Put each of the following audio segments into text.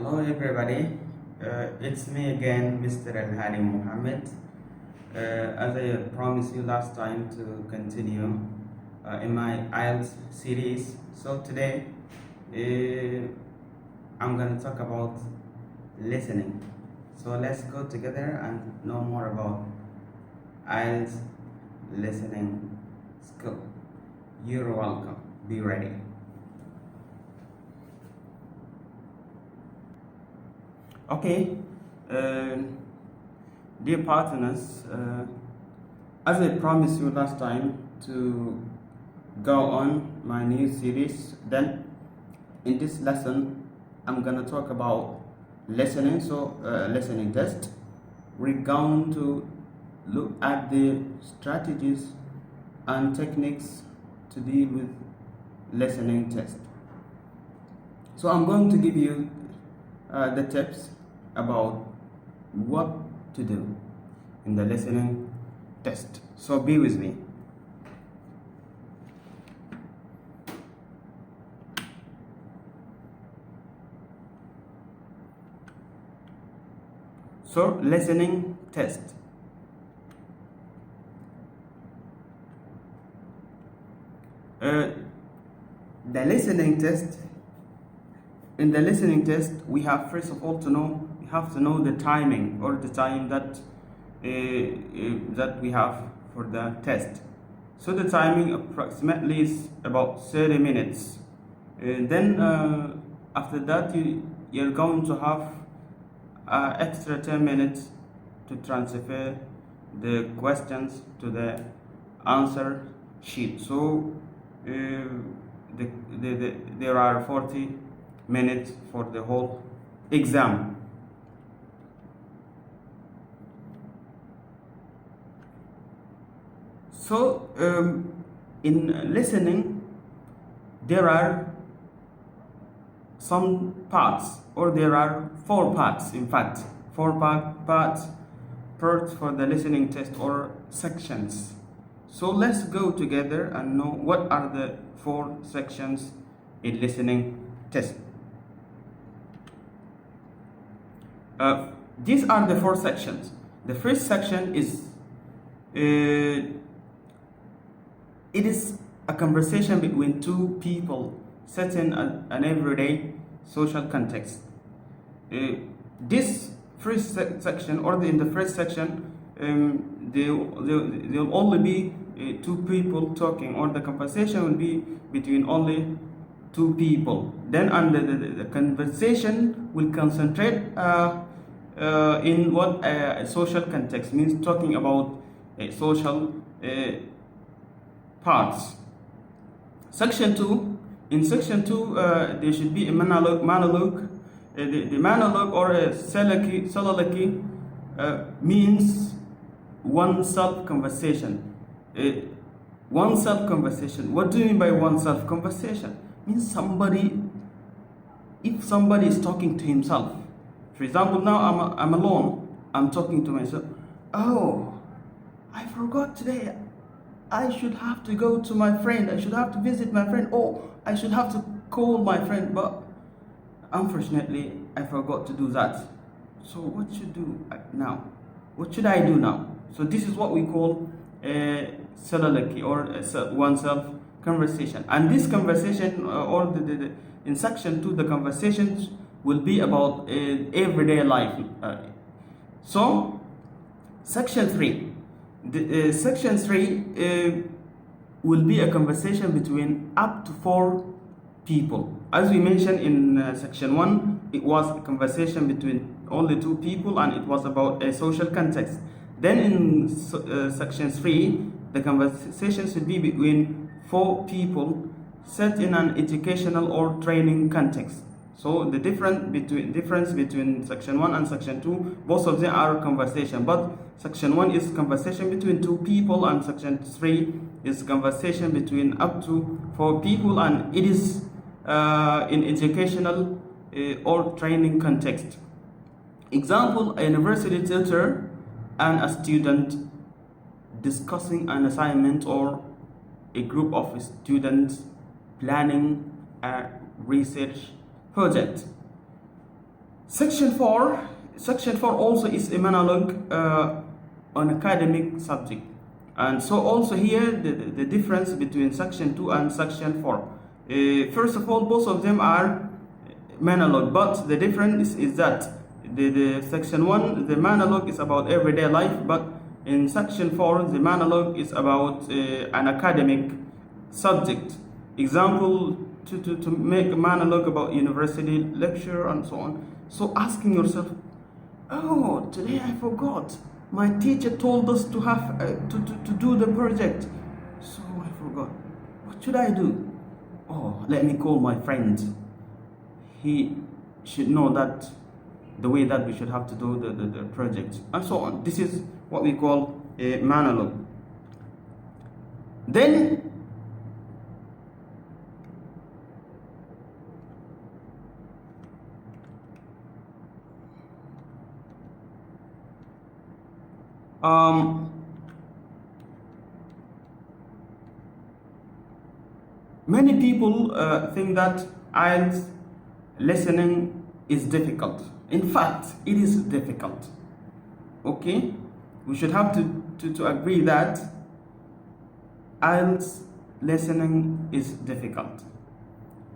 Hello everybody, it's me again, Mr. Alhadi Mohammed. As I promised you last time to continue in my IELTS series, so today I'm going to talk about listening. So let's go together and know more about IELTS listening skill. You're welcome. Be ready. Okay, dear partners, as I promised you last time to go on my new series, then in this lesson I'm gonna talk about listening. So listening test. We're going to look at the strategies and techniques to deal with listening test. So I'm going to give you the tips about what to do in the listening test. So be with me. So listening test. The listening test. In the listening test, we have first of all to know the timing, or the time that that we have for the test. So the timing approximately is about 30 minutes. Then after that, you're going to have extra 10 minutes to transfer the questions to the answer sheet. So there are 40 minutes for the whole exam. So in listening, there are some parts, or there are 4 parts, in fact 4 parts for the listening test, or sections. So let's go together and know what are the 4 sections in listening test. These are the 4 sections. The first section is it is a conversation between 2 people set in an everyday social context. This first section, or in the first section, there'll only be 2 people talking, or the conversation will be between only 2 people. Then under the conversation will concentrate in what social context means, talking about social parts. Section 2. In section 2, there should be a monologue. The monologue, or a soliloquy, means one-self conversation. One-self conversation. What do you mean by one-self conversation? Means if somebody is talking to himself. For example, now I'm alone. I'm talking to myself. Oh, I forgot today. I should have to go to my friend. I should have to visit my friend. Oh, I should have to call my friend. But unfortunately, I forgot to do that. So what should do now? What should I do now? So this is what we call a soliloquy, or a one-self conversation. And this conversation, or in section 2, the conversations will be about everyday life. So section 3. Section 3 will be a conversation between up to 4 people. As we mentioned in section 1, it was a conversation between only 2 people, and it was about a social context. Then in section 3, the conversation should be between 4 people set in an educational or training context. So the difference between section 1 and section 2, both of them are conversation, but section 1 is conversation between 2 people, and section 3 is conversation between up to 4 people, and it is in educational or training context. Example: a university tutor and a student discussing an assignment, or a group of students planning a research project. Section 4. Section 4 also is a monologue on academic subject. And so also here the difference between section 2 and section 4. First of all, both of them are monologue, but the difference is that the section 1, the monologue is about everyday life, but in section 4, the monologue is about an academic subject. Example, to make a monologue about university lecture and so on. So asking yourself, oh, today I forgot. My teacher told us to have to do the project, so I forgot. What should I do? Oh, let me call my friend. He should know that the way that we should have to do the project, and so on. This is what we call a monologue. Then many people think that IELTS listening is difficult. In fact, it is difficult. Okay, we should have to agree that IELTS listening is difficult.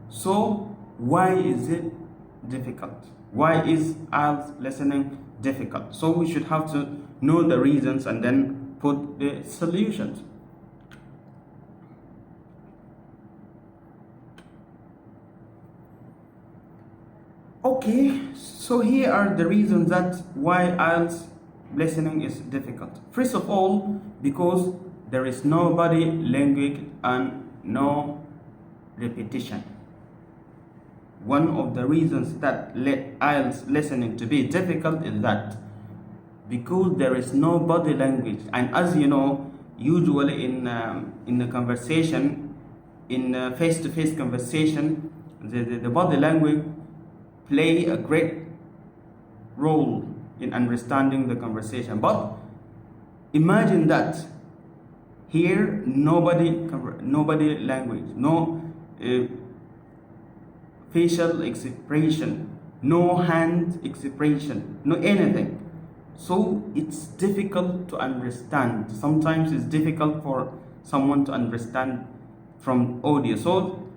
So why is it difficult? Why is IELTS listening difficult? So we should have to know the reasons and then put the solutions. Okay, so here are the reasons that why IELTS listening is difficult. First of all, because there is no body language and no repetition. One of the reasons that let IELTS listening to be difficult is that because there is no body language, and as you know, usually in the conversation, in face-to-face conversation, the body language play a great role in understanding the conversation. But imagine that here nobody language, no facial expression, no hand expression, no anything. So it's difficult to understand. Sometimes it's difficult for someone to understand from audio. So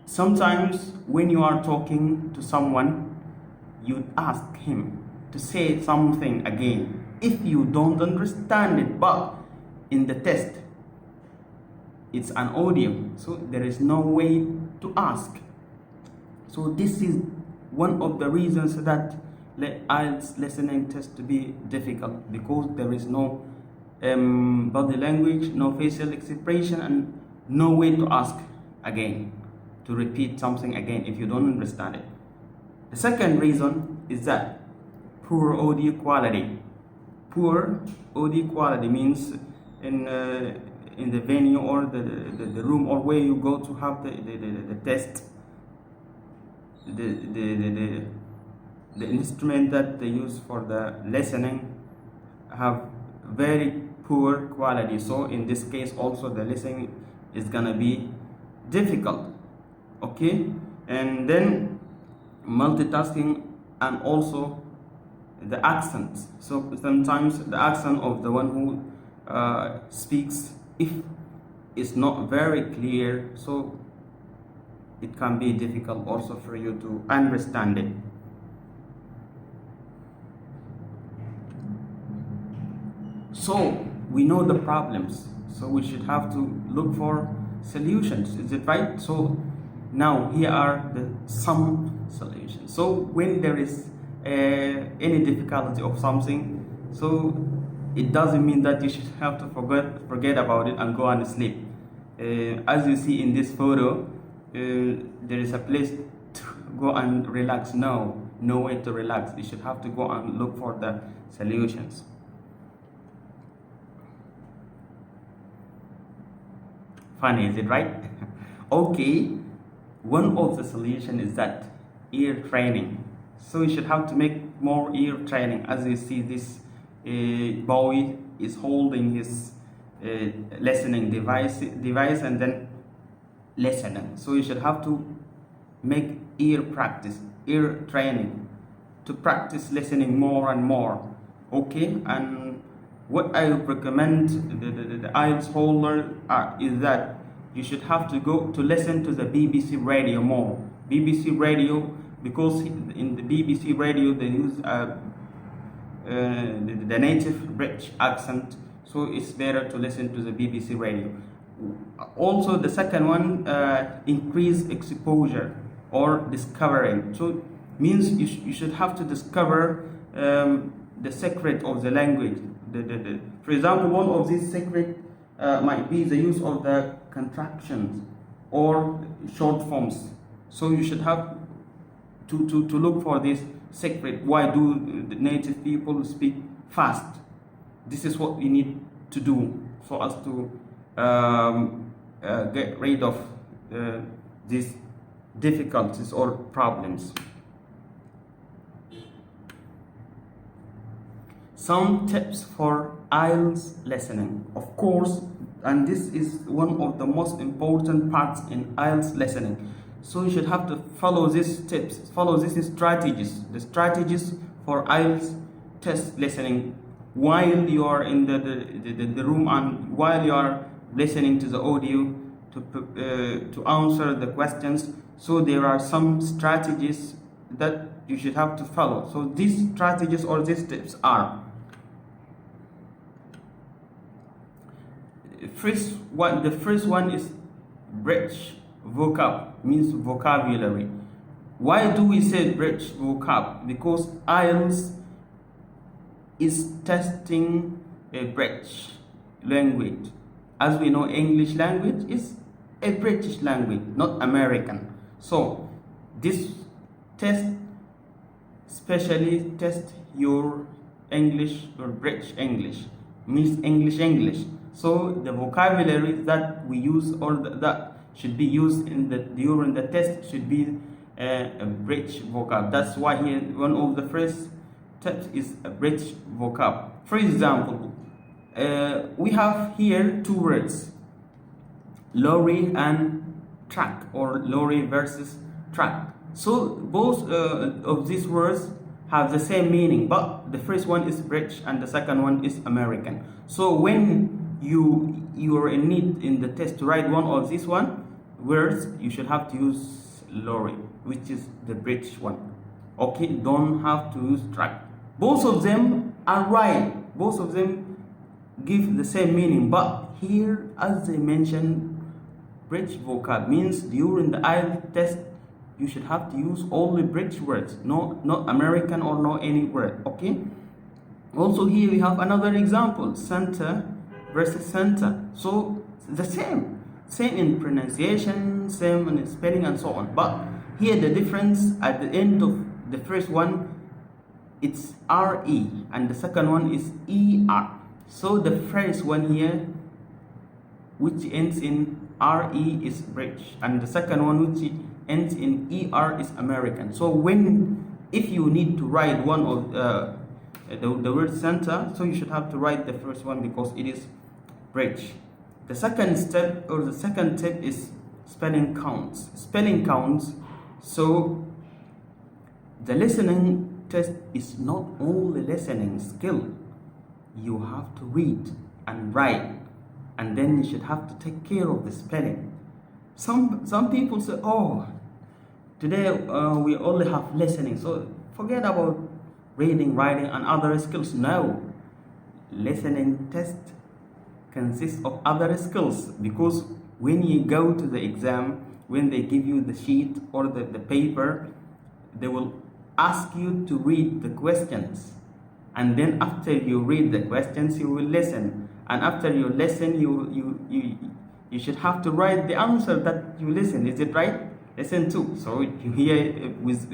sometimes when you are talking to someone, you ask him to say something again if you don't understand it. But in the test, it's an audio, so there is no way to ask. So this is one of the reasons that IELTS listening test to be difficult, because there is no body language, no facial expression, and no way to ask again, to repeat something again if you don't understand it. The second reason is that poor audio quality. Poor audio quality means in the venue or the room or where you go to have the test, the instrument that they use for the listening have very poor quality. So in this case also the listening is gonna be difficult. Okay, and then multitasking and also the accent. So sometimes the accent of the one who speaks, if it's not very clear, so it can be difficult also for you to understand it. So we know the problems, so we should have to look for solutions. Is it right? So now here are some solutions. So when there is any difficulty of something, so it doesn't mean that you should have to forget about it and go and sleep. As you see in this photo, there is a place to go and relax. No way to relax. You should have to go and look for the solutions. Funny, is it right? Okay, one of the solution is that ear training. So you should have to make more ear training. As you see, this boy is holding his listening device and then listening. So you should have to make ear practice, ear training. to practice listening more and more. Okay, and what I would recommend the IELTS holder is that you should have to go to listen to the BBC radio more. BBC radio, because in the BBC radio they use the native British accent, so it's better to listen to the BBC radio. Also, the second one, increase exposure or discovering. So means you should have to discover the secret of the language. For example, one of these secrets might be the use of the contractions or short forms. So you should have to look for this secret. Why do the native people speak fast? This is what we need to do for us to get rid of these difficulties or problems. Some tips for IELTS listening, of course, and this is one of the most important parts in IELTS listening. So you should have to follow these tips, follow these strategies, the strategies for IELTS test listening while you are in the room and while you are listening to the audio to answer the questions. So there are some strategies that you should have to follow. So these strategies or these tips are: the first one is British vocab, means vocabulary. Why do we say British vocab? Because IELTS is testing a British language. As we know, English language is a British language, not American. So this test specially test your English or British English, means English. So the vocabulary that we use or that should be used during the test should be a British vocab. That's why here one of the first tips is a British vocab. For example, we have here two words, lorry and truck, or lorry versus truck. So both of these words have the same meaning, but the first one is British and the second one is American. So when you are in need in the test to write one of these words, you should have to use lorry, which is the British one. Okay, don't have to use truck. Both of them are right. Both of them give the same meaning, but here, as I mentioned, British vocab means during the IELTS test you should have to use only British words, not American or not any word. Okay. Also here we have another example, center versus center. So the same in pronunciation, same in spelling and so on, but here the difference at the end of the first one, it's RE and the second one is ER. So the first one here, which ends in RE, is British, and the second one, which ends in ER, is American. So if you need to write one of the word center, so you should have to write the first one because it is British. The second step or the second tip is spelling counts. Spelling counts. So the listening test is not only listening skill. You have to read and write, and then you should have to take care of the spelling. Some people say, oh, today we only have listening, so forget about reading, writing and other skills. No, listening test consists of other skills, because when you go to the exam, when they give you the sheet or the paper, they will ask you to read the questions, and then after you read the questions you will listen, and after you listen you should have to write the answer that you listen. Is it right? Listen too. So you hear with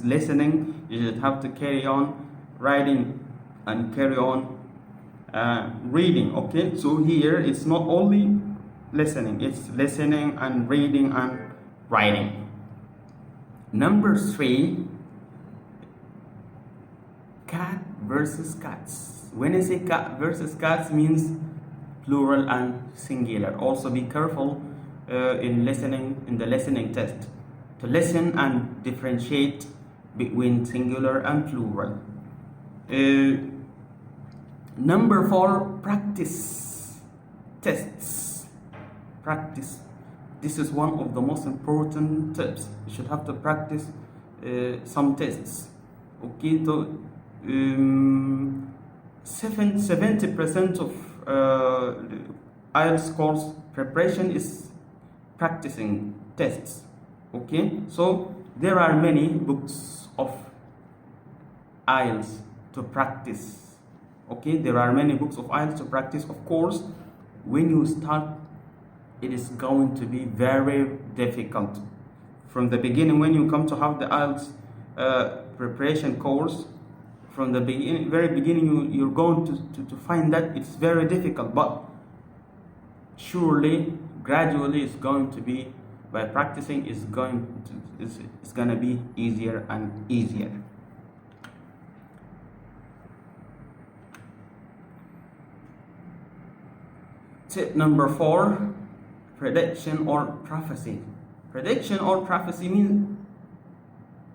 listening, you should have to carry on writing and carry on reading. Okay, so here it's not only listening, it's listening and reading and writing. Number 3, cat versus cats. When I say cat versus cats, means plural and singular. Also be careful in the listening test to listen and differentiate between singular and plural. Number 4, practice tests. Practice. This is one of the most important tips. You should have to practice some tests. Okay, so 70% of IELTS course preparation is practicing tests. Okay, so there are many books of IELTS to practice. Okay, there are many books of IELTS to practice. Of course, when you start, it is going to be very difficult. From the beginning, when you come to have the IELTS preparation course, from the very beginning, you're going to find that it's very difficult, but surely, gradually, it's going to be, by practicing, it's going to be easier and easier. Tip number 4, prediction or prophecy. Prediction or prophecy means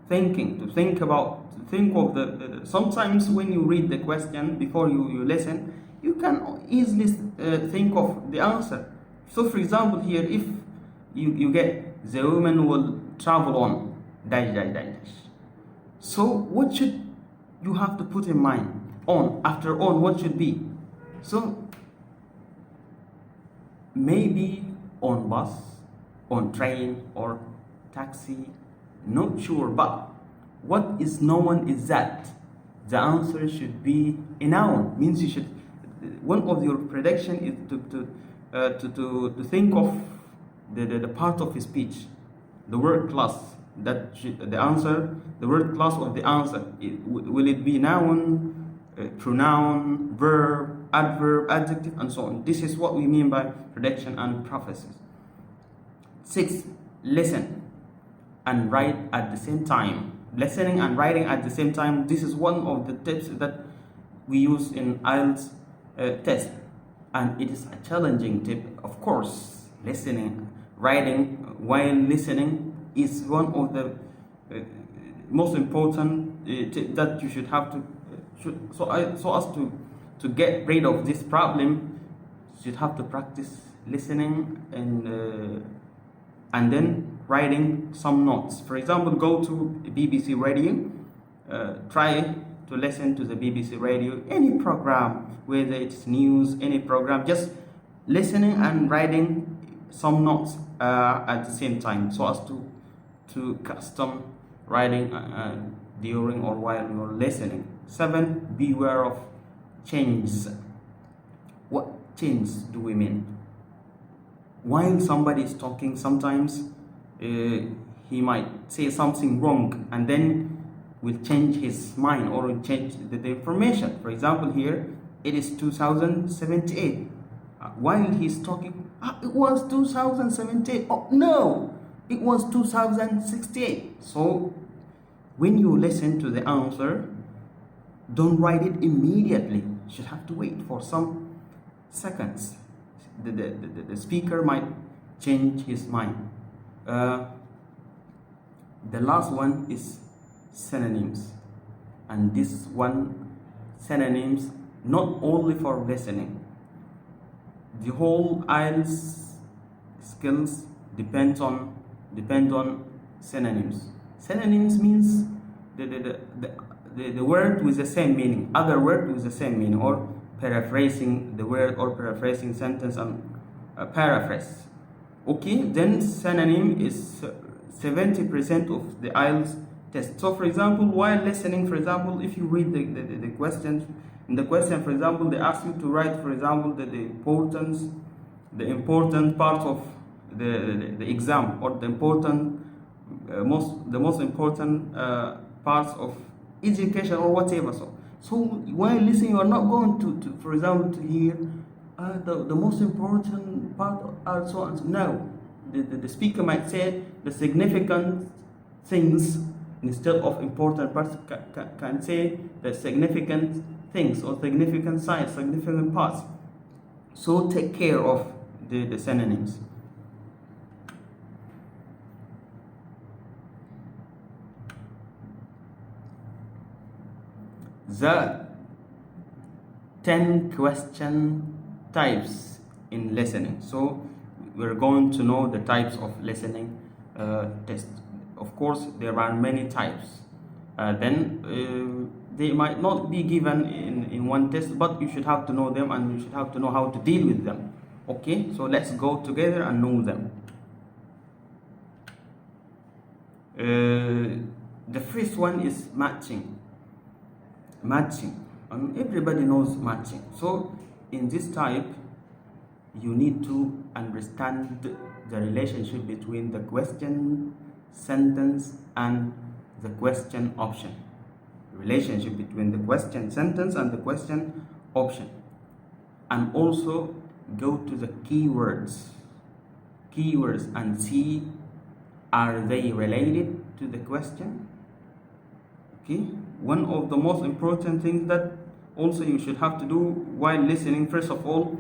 to think of the sometimes when you read the question before you listen, you can easily think of the answer. So for example, here, if you get the woman will travel on dash dash dash dash. So what should you have to put in mind? On, after on, what should be? So maybe on bus, on train, or taxi, not sure, but what is known is that the answer should be a noun. Means you should, one of your prediction is to think of the part of his speech, the word class, that the answer, the word class of the answer. Will it be noun, pronoun, verb, adverb, adjective, and so on. This is what we mean by prediction and prophecies. 6, listen and write at the same time. Listening and writing at the same time. This is one of the tips that we use in IELTS test, and it is a challenging tip. Of course, listening, writing while listening is one of the most important tip that you should have to. So as to get rid of this problem, you should have to practice listening and then writing some notes. For example, go to BBC Radio, try to listen to the BBC Radio, any program, whether it's news, any program, just listening and writing some notes at the same time, so as to custom writing during or while you're listening. 7, beware of changes. What change do we mean? While somebody is talking, sometimes he might say something wrong and then will change his mind or will change the information. For example, here it is 2078. While he's talking, it was 2078. Oh no, it was 2068. So when you listen to the answer, don't write it immediately. You should have to wait for some seconds. The speaker might change his mind. The last one is synonyms, and this one, synonyms, not only for listening. The whole IELTS skills depend on synonyms. Synonyms means the word with the same meaning, other word with the same meaning, or paraphrasing the word or paraphrasing sentence and paraphrase. Okay, then synonym is 70% of the IELTS test. So for example, while listening, for example, if you read the questions, in the question, for example, they ask you to write, for example, the important part of the exam, or the most important parts of education or whatever. So while listening, you are not going to for example, to hear the most important part are so and so. No, the speaker might say the significant things instead of important parts. Can say the significant things or significant signs, significant parts. So take care of the synonyms. the 10 question types in listening. So we're going to know the types of listening test. Of course, there are many types. They might not be given in one test, but you should have to know them and you should have to know how to deal with them. Okay, so let's go together and know them. The first one is matching. Matching. Everybody knows matching. So in this type, you need to understand the relationship between the question sentence and the question option. Relationship between the question sentence and the question option. And also go to the keywords and see, are they related to the question? Okay, one of the most important things that also you should have to do while listening, first of all,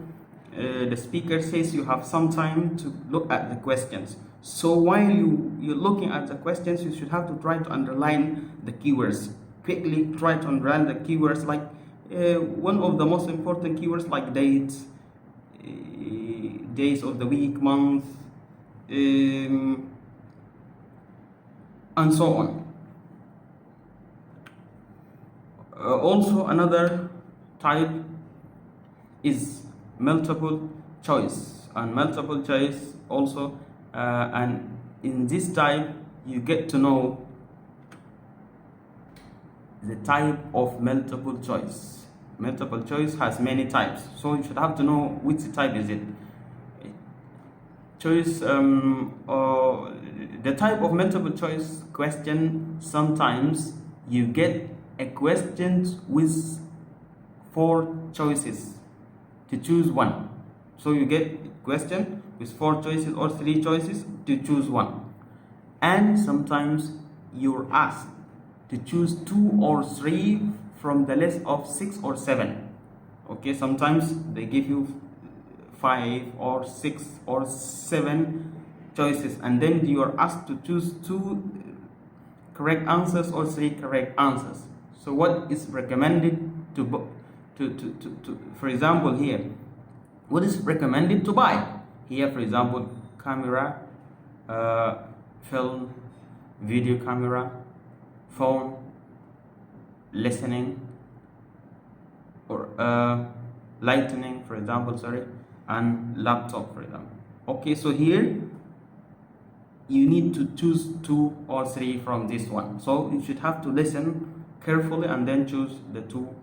the speaker says you have some time to look at the questions. So while you're looking at the questions, you should have to try to underline the keywords. Quickly try to underline the keywords, like one of the most important keywords like dates, days of the week, month, and so on. Also another type is multiple choice, and multiple choice also, and in this type you get to know the type of multiple choice. Multiple choice has many types, so you should have to know which type is it. Choice, or the type of multiple choice question, sometimes you get a question with 4 choices to choose one. So you get a question with 4 choices or 3 choices to choose one. And sometimes you're asked to choose 2 or 3 from the list of 6 or 7. Okay, sometimes they give you 5 or 6 or 7 choices, and then you are asked to choose 2 correct answers or 3 correct answers. So what is recommended to for example here, what is recommended to buy? Here, for example, camera, film, video camera, phone, listening, or lightning, for example, sorry, and laptop, for example. Okay, so here you need to choose 2 or 3 from this one. So you should have to listen carefully and then choose the 2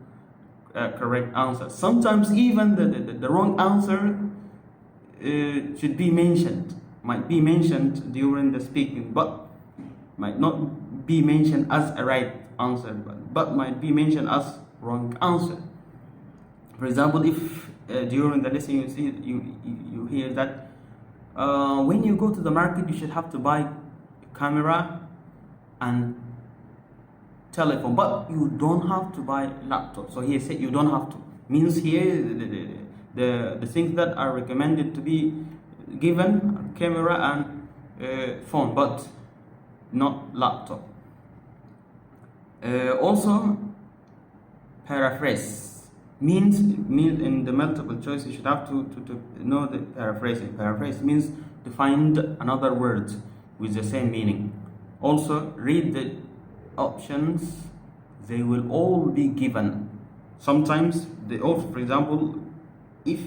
correct answers. Sometimes even the wrong answer should be mentioned, might be mentioned during the speaking, but might not be mentioned as a right answer, but might be mentioned as wrong answer. For example, if during the lesson you see you hear that when you go to the market, you should have to buy camera and telephone, but you don't have to buy laptop. So here said you don't have to, means here the things that are recommended to be given are camera and phone, but not laptop. Also, paraphrase means in the multiple choice you should have to know the paraphrasing. Paraphrase means to find another word with the same meaning. Also, read the options, they will all be given. Sometimes they also, for example, if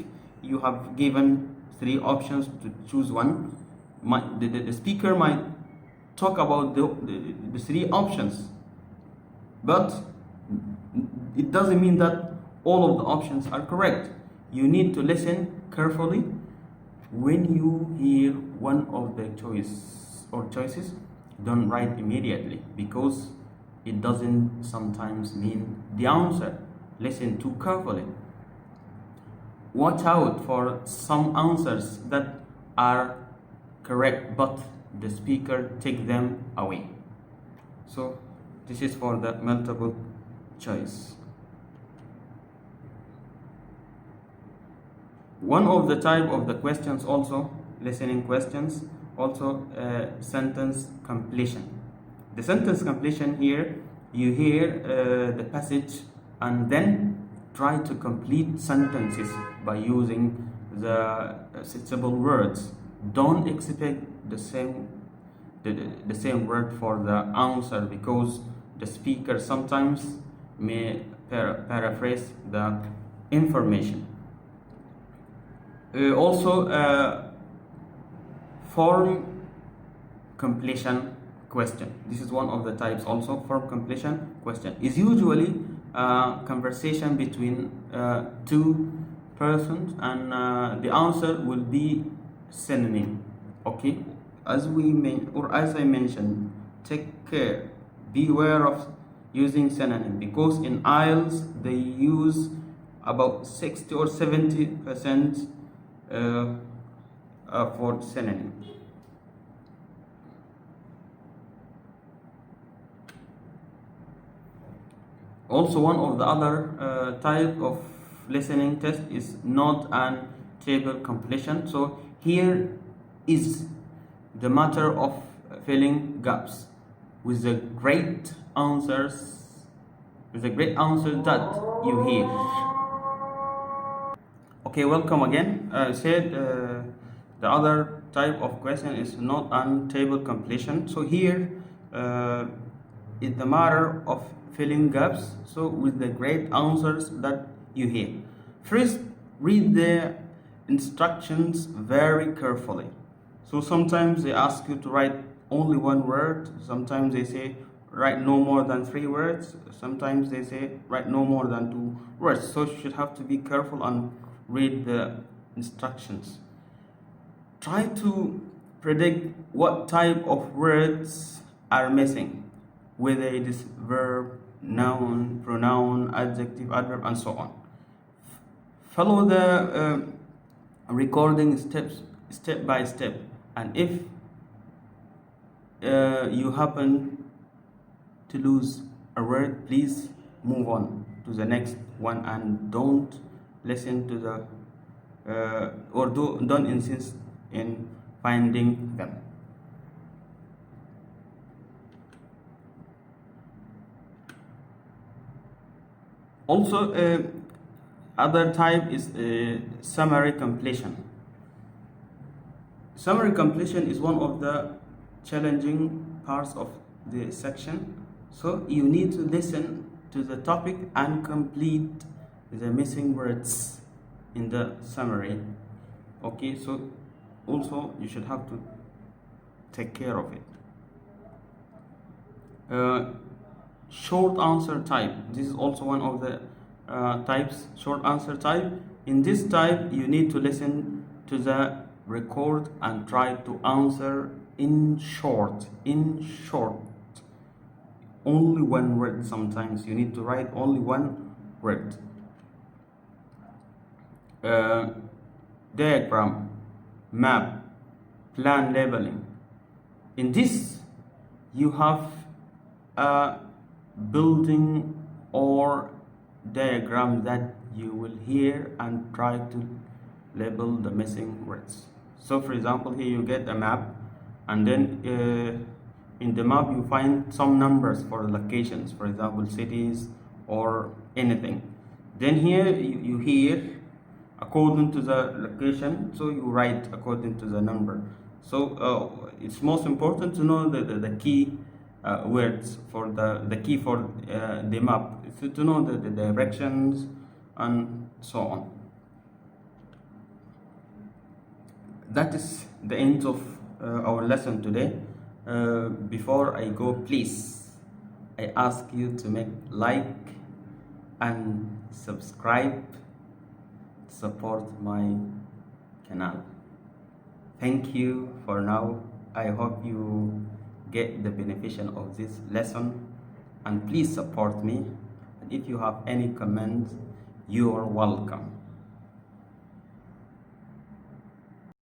you have given 3 options to choose one, the speaker might talk about the 3 options, but it doesn't mean that all of the options are correct. You need to listen carefully. When you hear one of the choices, don't write immediately, because it doesn't sometimes mean the answer. Listen too carefully. Watch out for some answers that are correct, but the speaker take them away. So this is for the multiple choice. One of the type of the questions also, listening questions, also sentence completion. The sentence completion here, you hear the passage and then try to complete sentences by using the suitable words. Don't expect the same word for the answer, because the speaker sometimes may paraphrase the information. Also, form completion question. This is one of the types. Also, form completion question is usually a conversation between two persons, and the answer will be synonym. Okay, as I mentioned, take care, beware of using synonym, because in IELTS they use about 60 or 70% for synonym. Also, one of the other type of listening test is note and table completion. So here is the matter of filling gaps with the great answers, that you hear. Okay, welcome again. I said the other type of question is note and table completion. So here is the matter of filling gaps, so with the great answers that you hear. First, read the instructions very carefully. So sometimes they ask you to write only one word, sometimes they say write no more than 3 words, sometimes they say write no more than 2 words. So you should have to be careful and read the instructions. Try to predict what type of words are missing, whether it is verb, noun, pronoun, adjective, adverb, and so on. Follow the recording steps step by step, and if you happen to lose a word, please move on to the next one and don't listen to the don't insist in finding them. Also, other type is summary completion. Summary completion is one of the challenging parts of the section. So you need to listen to the topic and complete the missing words in the summary. Okay, so also you should have to take care of it. Short answer type. This is also one of the types, short answer type. In this type, you need to listen to the record and try to answer in short. Only one word. Sometimes you need to write only one word. Diagram, map, plan labeling. In this, you have a building or diagram that you will hear and try to label the missing words. So for example, here you get a map, and then in the map you find some numbers for locations, for example cities or anything. Then here you hear according to the location, so you write according to the number. So it's most important to know the key words for the key for the map, so to know the directions and so on. That is the end of our lesson today. Before I go, please, I ask you to make like and subscribe to support my channel. Thank you for now. I hope you get the beneficial of this lesson, and please support me. And if you have any comments, you are welcome.